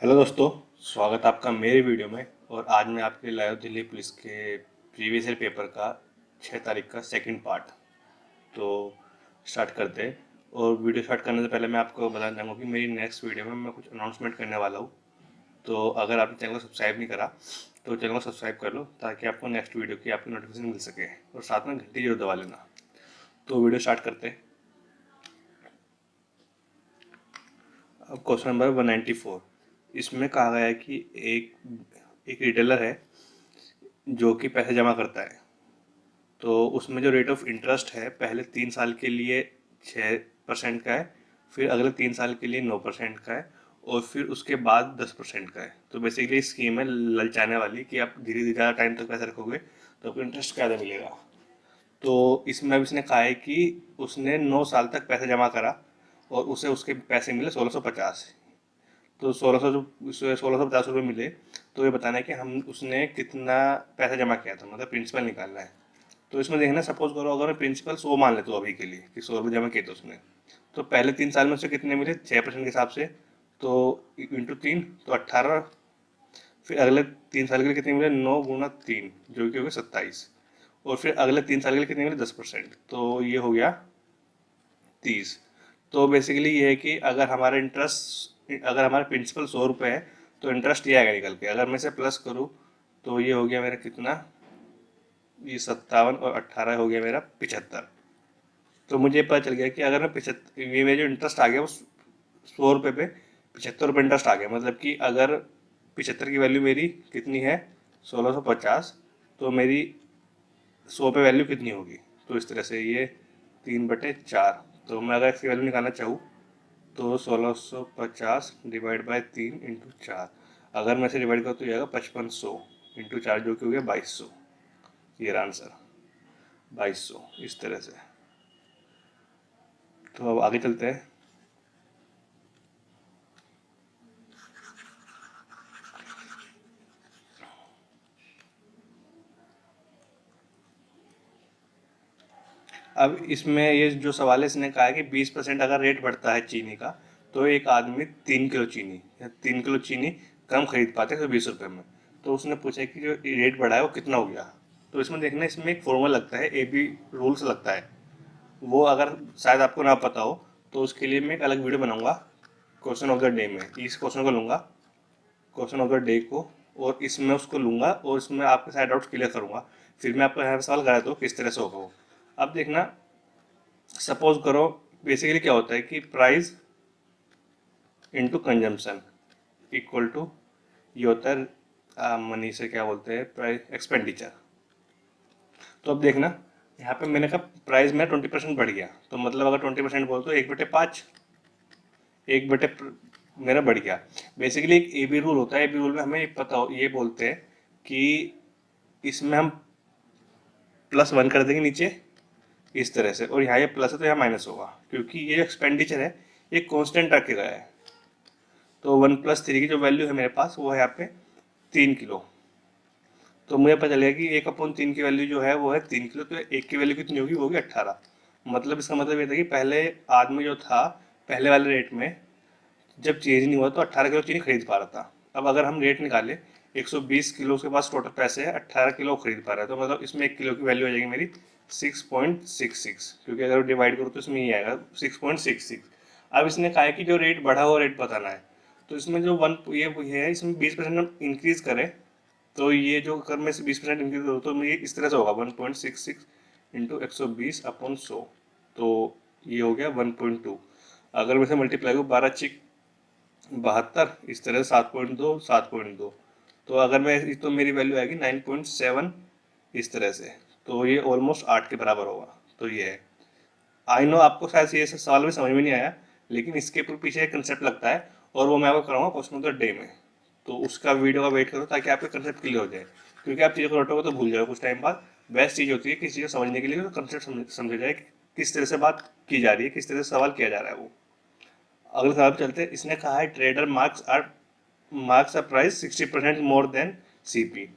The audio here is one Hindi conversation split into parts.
हेलो दोस्तों, स्वागत है आपका मेरे वीडियो में। और आज मैं आपके लिए लाया हूं दिल्ली पुलिस के प्रीवियस ईयर पेपर का 6 तारीख का सेकंड पार्ट। तो स्टार्ट करते हैं। और वीडियो स्टार्ट करने से पहले मैं आपको बताना चाहूँगा कि मेरी नेक्स्ट वीडियो में मैं कुछ अनाउंसमेंट करने वाला हूँ। तो अगर आपने चैनल को सब्सक्राइब नहीं करा तो चैनल को सब्सक्राइब कर लो ताकि आपको नेक्स्ट वीडियो की आपकी नोटिफिकेशन मिल सके, और साथ में घंटी जरूर दबा लेना। तो वीडियो स्टार्ट करते हैं। अब क्वेश्चन नंबर 194, इसमें कहा गया है कि एक एक रिटेलर है जो कि पैसे जमा करता है। तो उसमें जो रेट ऑफ इंटरेस्ट है पहले 3 साल के लिए 6% का है, फिर अगले 3 साल के लिए 9% का है, और फिर उसके बाद 10% का है। तो बेसिकली स्कीम है ललचाने वाली कि आप धीरे धीरे ज़्यादा टाइम तक पैसे रखोगे तो आपको इंटरेस्ट ज़्यादा मिलेगा। तो इसमें अब इसने कहा है कि उसने 9 साल तक पैसे जमा करा और उसे उसके पैसे मिले 1650। तो 1650 रुपये मिले। तो ये बताना है कि हम उसने कितना पैसा जमा किया था, मतलब प्रिंसिपल निकालना है। तो इसमें देखना, सपोज करो अगर मैं प्रिंसिपल 100 मान लेता हूँ अभी के लिए कि 100 रुपये जमा किए थे उसने, तो पहले 3 साल में उसे कितने मिले 6% के हिसाब से। तो इंटू 3 तो 18। फिर अगले 3 साल के लिए कितने मिले 9 गुना 3 जो कि हो गया 27। और फिर अगले 3 साल के लिए कितने मिले 10%, तो ये हो गया 30। तो बेसिकली ये है कि अगर हमारा प्रिंसिपल 100 रुपये है तो इंटरेस्ट ये आएगा निकल के। अगर मैं इसे प्लस करूँ तो ये हो गया मेरा कितना, ये 57 और 18 हो गया मेरा 75। तो मुझे पता चल गया कि अगर मैं 75, ये मेरा जो इंटरेस्ट आ गया वो 100 रुपये पे 75 रुपये इंटरेस्ट आ गया। मतलब कि अगर 75 की वैल्यू मेरी कितनी है 1650, तो मेरी 100 पे वैल्यू कितनी होगी। तो इस तरह से ये 3/4। तो मैं अगर इसकी वैल्यू निकालना चाहूँ तो 1650 डिवाइड बाई 3 इंटू 4। अगर मैं इसे डिवाइड करूँ तो ये आएगा 5500 इंटू 4 जो कि हो गया 2200। ये रहा आंसर 2200 इस तरह से। तो अब आगे चलते हैं। अब इसमें ये जो सवाल है इसने कहा है कि 20% अगर रेट बढ़ता है चीनी का तो एक आदमी 3 किलो चीनी या 3 किलो चीनी कम खरीद पाते हैं 120 रुपये में। तो उसने पूछा कि जो रेट बढ़ा है वो कितना हो गया। तो इसमें देखना, इसमें एक फॉर्मूला लगता है, ए बी रूल्स लगता है। वो अगर शायद आपको ना पता हो तो उसके लिए मैं एक अलग वीडियो बनाऊंगा क्वेश्चन ऑफ द डे में। इस क्वेश्चन को लूंगा, क्वेश्चन ऑफ द डे को, और इसमें उसको लूंगा और इसमें आपके सारे डाउट्स क्लियर करूंगा। फिर मैं आपको यहाँ पे सवाल कराता हूँ किस तरह से होगा वो। अब देखना, सपोज करो बेसिकली क्या होता है कि price into consumption equal to, ये होता है मनी से क्या बोलते हैं, प्राइस एक्सपेंडिचर। तो अब देखना, यहाँ पे मैंने कहा प्राइस में 20% बढ़ गया, तो मतलब अगर 20% बोल तो 1/5, 1 बटे मेरा बढ़ गया। बेसिकली एक ए बी रूल होता है। ए बी रूल में हमें पता हो, ये बोलते हैं कि इसमें हम +1 कर देंगे नीचे इस तरह से, और यहाँ ये प्लस है तो यहाँ माइनस होगा, क्योंकि ये जो एक्सपेंडिचर है ये कांस्टेंट रखे गया है। तो 1+3 की जो वैल्यू है मेरे पास वो है यहाँ पे 3 किलो। तो मुझे पता चलेगा कि 1/3 की वैल्यू जो है वो है 3 किलो। तो एक की वैल्यू कितनी होगी, वो होगी 18। मतलब इसका मतलब ये था कि पहले आदमी जो था पहले वाले रेट में जब चेंज नहीं हुआ तो 18 किलो चीनी खरीद पा रहा था। अब अगर हम रेट निकाले 120 किलो उसके पास टोटल पैसे है, 18 किलो खरीद पा रहा है, तो मतलब इसमें 1 किलो की वैल्यू आ जाएगी मेरी 6.66, क्योंकि अगर डिवाइड करो तो इसमें ये आएगा 6.66। अब इसने कहा है कि जो रेट बढ़ा हुआ रेट बताना है। तो इसमें जो वन ये है, इसमें 20% हम इंक्रीज करें तो ये जो अगर मैं 20% इंक्रीज करूँ तो ये इस तरह से होगा 1.66 इंटू 120/100। तो ये हो गया 1.2। अगर मैं इसे मल्टीप्लाई करूँ 12×6 = 72, इस तरह से 7.2 7.2। तो अगर मैं तो मेरी वैल्यू आएगी 9.7 इस तरह से। तो ये ऑलमोस्ट 8 के बराबर होगा। तो ये है। आई नो आपको शायद ये सवाल भी समझ में नहीं आया, लेकिन इसके पीछे एक कंसेप्ट लगता है और वो मैं आपको कराऊंगा क्वेश्चन ऑफ द डे में। तो उसका वीडियो का वेट करो ताकि आपका कंसेप्ट क्लियर हो जाए, क्योंकि आप चीज़ों को रटोगे तो भूल जाओगे कुछ टाइम बाद। बेस्ट चीज़ होती है किसी चीज़ को समझने के लिए कंसेप्ट समझा जाए कि किस तरह से बात की जा रही है, किस तरह से सवाल किया जा रहा है वो। अगले सवाल पे चलते हैं। इसने कहा है trader marks a price 60% more than CP,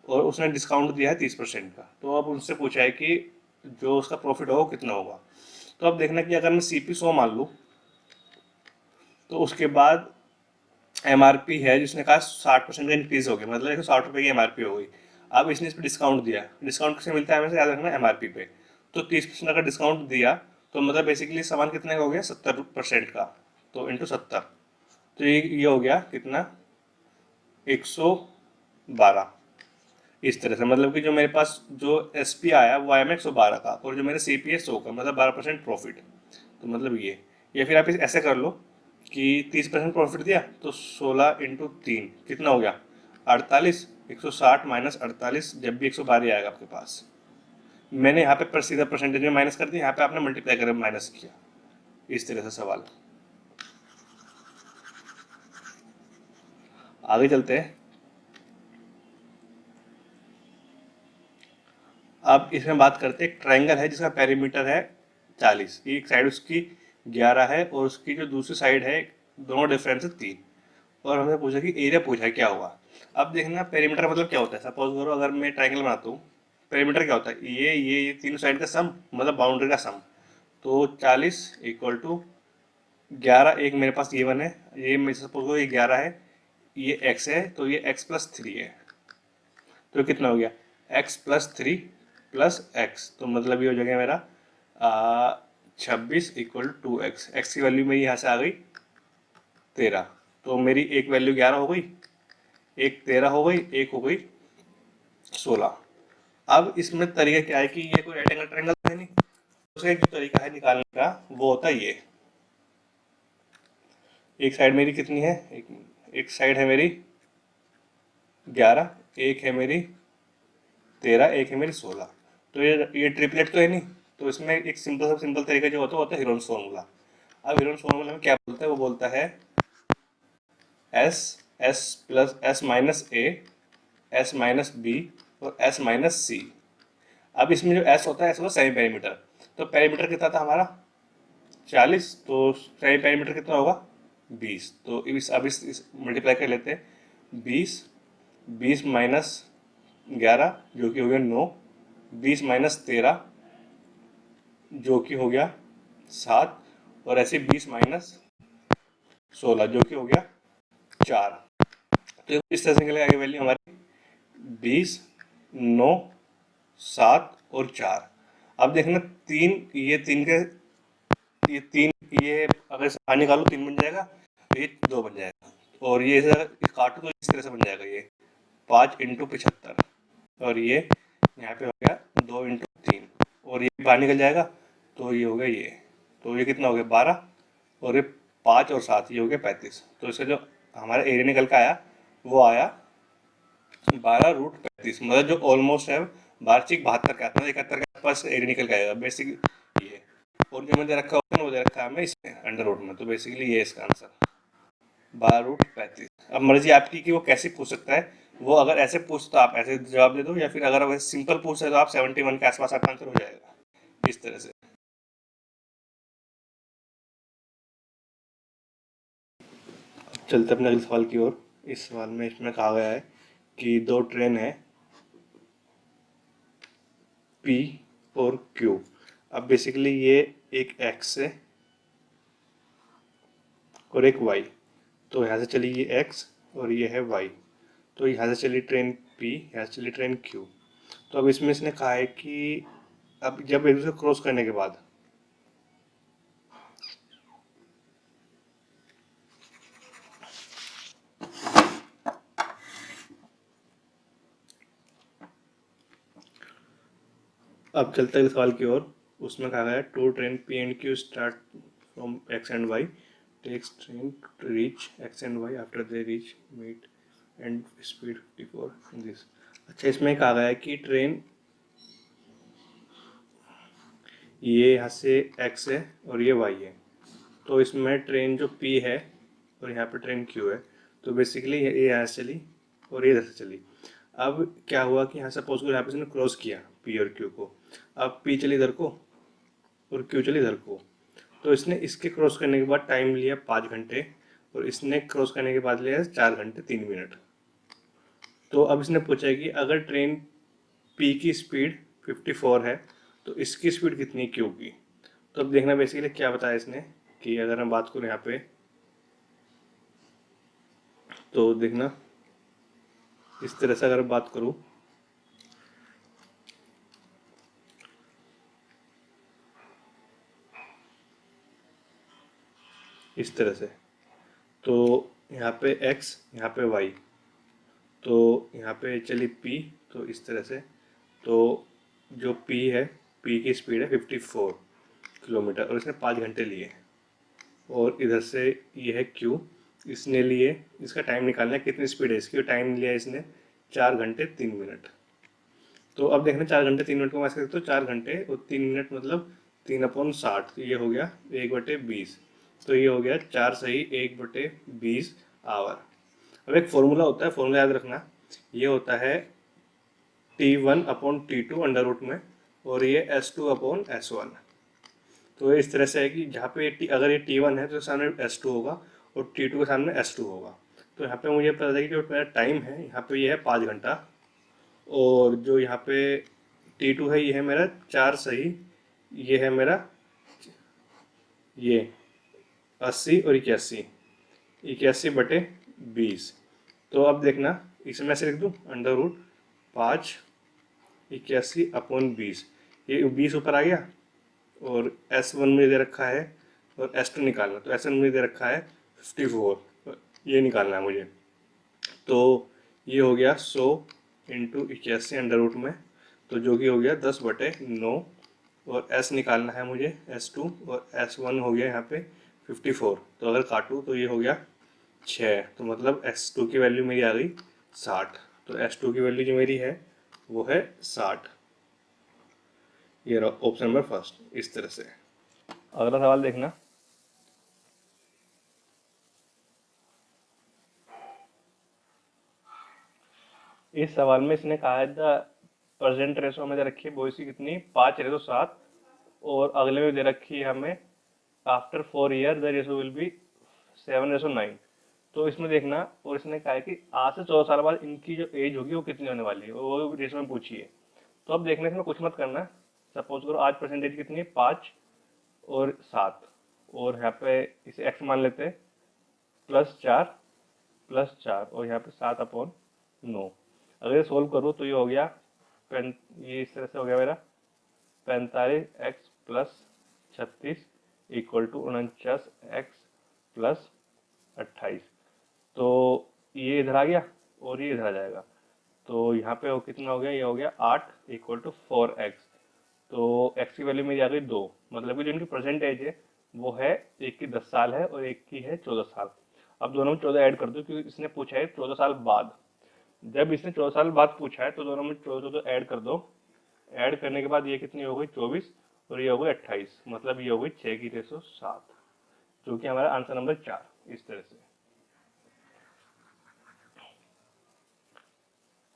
और उसने डिस्काउंट दिया है 30% का। तो अब उनसे पूछा है कि जो उसका प्रॉफिट होगा वो कितना होगा। तो अब देखना कि अगर मैं सीपी 100 मान लूँ तो उसके बाद MRP है जिसने कहा 60% का इंक्रीज हो गया, मतलब 160 रुपये की MRP हो गई। अब इसने इस पर डिस्काउंट दिया, डिस्काउंट किसे मिलता है हमें से याद रखना, MRP पे। तो 30% अगर डिस्काउंट दिया तो मतलब बेसिकली सामान कितने का हो गया, 70% का, तो इंटू 70, तो ये हो गया कितना, 112। इस तरह से मतलब कि जो मेरे पास जो SP आया वो आया मैं 112 का, और जो मेरे CP है 100 का, मतलब 12% प्रॉफिट। तो मतलब ये, या फिर आप इसे ऐसे कर लो कि 30% प्रॉफिट दिया तो 16 × 3 कितना हो गया, 48। 160 माइनस 48, जब भी 112 आएगा आपके पास, मैंने यहाँ पे पर सीधा परसेंटेज में माइनस कर दिया, यहाँ पे आपने मल्टीप्लाई कर माइनस किया। इस तरह से सवाल। आगे चलते हैं। अब इसमें बात करते हैं, एक ट्रायंगल है जिसका पेरीमीटर है 40, एक साइड उसकी 11 है और उसकी जो दूसरी साइड है, दोनों डिफरेंस है 3, और हमने पूछा कि एरिया पूछा है क्या हुआ। अब देखना पेरीमीटर मतलब क्या होता है, सपोज करो अगर मैं ट्रायंगल बनाता हूँ, पेरीमीटर क्या होता है, ये तीनों साइड का सम, मतलब बाउंड्री का सम। तो 40 इक्वल टू 11, एक मेरे पास ये वन है, ये मैं सपोज करो ये 11 है, ये x है, तो ये x+3 है, तो कितना हो गया, x+3 + x, तो मतलब ये हो जाएगा मेरा 26 इक्वल टू एक्स। एक्स की वैल्यू मेरी यहाँ से आ गई 13, तो मेरी एक वैल्यू 11 हो गई, एक 13 हो गई, एक हो गई 16। अब इसमें तरीका क्या है कि ये कोई राइट एंगल ट्रायंगल है नहीं, उसका एक जो तरीका है निकालने का वो होता है ये, एक साइड मेरी कितनी है, एक साइड है मेरी 11, एक है मेरी 13, एक है मेरी 16, तो ये ट्रिपलेट तो है नहीं, तो इसमें एक सिंपल तरीका जो होता है हीरोन्स फार्मूला। अब हीरोन्स फार्मूला में क्या बोलता है, वो बोलता है एस, S+S-A, S-B और S-C। अब इसमें जो S होता है, S होता है सेमी पेरीमीटर, तो पेरीमीटर कितना था हमारा 40, तो सेमी पेरीमीटर कितना होगा 20, तो इस मल्टीप्लाई कर लेते हैं, 20, 20 माइनस 11 जो कि हो गया 9, 20 माइनस 13 जो कि हो गया 7, और ऐसे 20 माइनस 16 जो कि हो गया 4। तो इस तरह से निकलेगा आगे वैल्यू हमारी 20, 9, 7 और 4। अब देखना तीन, ये तीन के, ये तीन, ये अगर से बाहर निकालो 3 बन जाएगा, तो ये 2 बन जाएगा, और ये अगर काटो तो इस तरह से बन जाएगा, ये 5 × 75, और ये यहाँ पे हो गया 2 × 3, और ये बाहर निकल जाएगा, तो ये हो गया ये, तो ये कितना हो गया 12, और ये 5 और 7 ये हो गया 35। तो इसका जो हमारा एरिया निकल का आया वो आया 12√35, मतलब जो ऑलमोस्ट है वार्षिक 72 का, मतलब 71 के आसपास एरिया निकल के आएगा बेसिक ये। और जो मैंने दे रखा होता है वो दे रखा है हमें इसमें अंडर रूट में, तो बेसिकली ये इसका आंसर 12√35। अब मर्जी आपकी कि वो कैसे पूछ सकता है, वो अगर ऐसे पूछ तो आप ऐसे जवाब दे दो, या फिर अगर वैसे सिंपल पूछ है तो आप 71 के आसपास आपका आंसर हो जाएगा, इस तरह से। चलते अपने अगले सवाल की ओर। इस सवाल में इसमें कहा गया है कि दो ट्रेन है P और Q। अब बेसिकली ये एक X है और एक Y, तो यहाँ से चली ये X और ये है Y, तो यहाँ से चली ट्रेन P, यहाँ से चली ट्रेन Q। तो अब इसमें इसने कहा है कि अब जब एक दूसरे क्रॉस करने के बाद, अब चलते हैं सवाल की ओर। उसमें कहा गया है to train P and Q start from X and Y, takes train to reach X and Y after they reach meet and speed 54 in this। अच्छा, इसमें कहा गया है कि ट्रेन ये यहाँ से X है और ये Y है, तो इसमें ट्रेन जो P है और यहाँ पे ट्रेन Q है, तो बेसिकली ये यहाँ से चली और ये इधर से चली। अब क्या हुआ कि यहाँ सपोज को यहाँ पे इसने क्रॉस किया P और Q को, अब P चली इधर को और Q चली इधर को, तो इसने इसके क्रॉस करने के बाद टाइम लिया 5 घंटे, और इसने क्रॉस करने के बाद लिया 4 घंटे 3 मिनट। तो अब इसने पूछा है कि अगर ट्रेन P की स्पीड 54 है तो इसकी स्पीड कितनी है Q की। तो अब देखना बेसिकली क्या बताया इसने कि अगर हम बात करें यहाँ पे तो देखना इस तरह से अगर बात करूँ, इस तरह से, तो यहाँ पे x, यहाँ पे y, तो यहाँ पे चली p, तो इस तरह से, तो जो p है, p की स्पीड है 54 किलोमीटर और इसने 5 घंटे लिए। और इधर से ये है q, इसने लिए, इसका टाइम निकालना है कितनी स्पीड है इसकी, टाइम लिया इसने 4 घंटे 3 मिनट। तो अब देखना 4 घंटे 3 मिनट को मैं ऐसे करता हूँ, 4 घंटे और 3 मिनट मतलब 3/60, तो ये हो गया 1/20, तो ये हो गया 4 सही 1/20 आवर। अब एक फॉर्मूला होता है, फॉर्मूला याद रखना, ये होता है T1/T2 अंडर रूट में, और ये S2/S1। तो इस तरह से है कि जहाँ पे अगर ये T1 है तो सामने S2 होगा और T2 के सामने S2 होगा। तो यहाँ पे मुझे पता है कि जो मेरा टाइम है यहाँ पे ये है 5 घंटा, और जो यहाँ पे T2 है ये है मेरा 4 सही, ये है मेरा ये 80 और 81/20। तो अब देखना इसमें ऐसे लिख दूँ अंडर रूट 5 81/20, ये 20 ऊपर आ गया, और S1 में दे रखा है और S2 निकालना, तो S1 में दे रखा है 54, ये निकालना है मुझे। तो ये हो गया 100 × 81 अंडर रूट में, तो जो कि हो गया 10/9, और S निकालना है मुझे S2, और S1 हो गया यहाँ पे 54, तो अगर काटूँ तो ये हो गया 6, तो मतलब S2 की वैल्यू मेरी आ गई 60। तो S2 की वैल्यू जो मेरी है वो है 60। ये रहा ऑप्शन नंबर फर्स्ट, इस तरह से। अगला सवाल देखना, इस सवाल में इसने कहा है द प्रेजेंट रेशो में दे रखी है बॉयज की कितनी 5:7, और अगले में दे रखी है हमें after 4 year the ratio will be 7:9। तो इसमें देखना, और इसने कहा है कि आज से 14 साल बाद इनकी जो एज होगी वो कितनी होने वाली है, वो रेशो में पूछी है। तो अब देखना इसमें कुछ मत करना, सपोज करो आज परसेंटेज कितनी है 5 और 7, और यहाँ पे इसे x मान लेते हैं, +4 और यहाँ पे 7/9। अगर ये सोल्व करो तो ये हो गया ये इस तरह से हो गया मेरा 45x + 36 = 49x + 28। तो ये इधर आ गया और ये इधर आ जाएगा, तो यहाँ पे वो कितना हो गया, ये हो गया 8 = 4x। तो x की वैल्यू मेरी आ गई 2, मतलब कि जो इनकी प्रेजेंट एज है वो है, एक की 10 साल है और एक की है 14 साल। अब दोनों में 14 ऐड कर दो, क्योंकि इसने पूछा है 14 साल बाद। जब इसने 14 साल बाद पूछा है तो दोनों में 14 ऐड कर दो, ऐड करने के बाद ये कितनी हो गई 24, और ये हो गई 28, मतलब ये हो गई 6:7, जो कि हमारा आंसर नंबर 4, इस तरह से।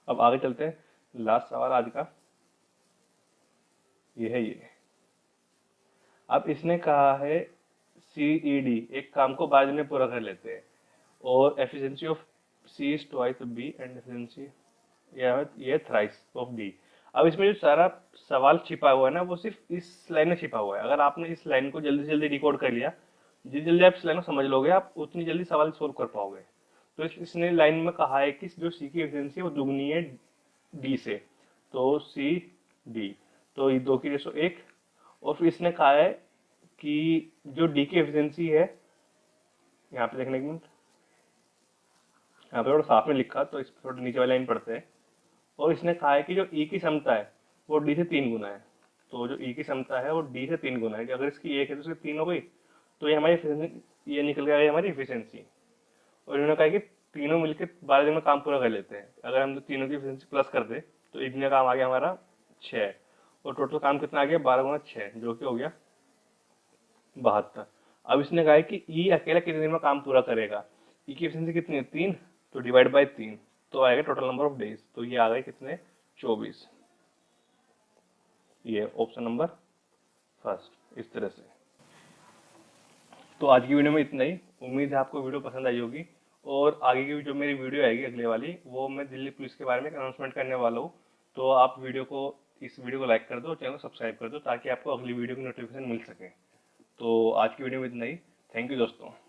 अब आगे चलते हैं, लास्ट सवाल आज का ये है ये। अब इसने कहा है CED एक काम को बाद में पूरा कर लेते हैं, और efficiency of C is twice of B and efficiency ये थ्राइस ऑफ B। अब इसमें जो सारा सवाल छिपा हुआ है ना, वो सिर्फ इस लाइन में छिपा हुआ है। अगर आपने इस लाइन को जल्दी से जल्दी डिकोड कर लिया, जितनी जल्दी आप इस लाइन को समझ लोगे, आप उतनी जल्दी सवाल सोल्व कर पाओगे। तो इसने लाइन में कहा है कि जो C की एफिशिएंसी है वो दुगनी है D से, तो CD, तो ये 2:1। और फिर इसने कहा है कि जो D की एफिशिएंसी है, यहाँ पे देखने एक मिनट, यहाँ पे थोड़ा साफ में लिखा, तो इस थोड़ा नीचे वाली लाइन पढ़ते हैं। और इसने कहा है कि जो E की क्षमता है वो D से 3 गुना है, तो जो E की क्षमता है वो D से 3 गुना है, अगर इसकी 1 है तो इसकी 3 हो गई, तो ये हमारी ये निकल के आ गई हमारी एफिशिएंसी। और इन्होंने कहा कि तीनों मिलकर 12 दिन में काम पूरा कर लेते हैं। अगर हम तीनों की एफिशिएंसी प्लस कर दे तो एक दिन का काम आ गया हमारा 6, और टोटल काम कितना आ गया 12 × 6, जो कि हो गया 72। अब इसने कहा है कि ई अकेला कितने दिन में काम पूरा करेगा। ई की एफिशिएंसी कितनी है 3, तो डिवाइड बाय 3, तो आएगा टोटल नंबर ऑफ डेज, तो ये आ गए कितने 24। ये ऑप्शन नंबर फर्स्ट, इस तरह से। तो आज की वीडियो में इतना ही। उम्मीद है आपको वीडियो पसंद आई होगी, और आगे की जो मेरी वीडियो आएगी अगले वाली, वो मैं दिल्ली पुलिस के बारे में अनाउंसमेंट करने वाला हूँ। तो आप इस वीडियो को लाइक कर दो और चैनल को सब्सक्राइब कर दो, ताकि आपको अगली वीडियो की नोटिफिकेशन मिल सके। तो आज की वीडियो में इतना ही। थैंक यू दोस्तों।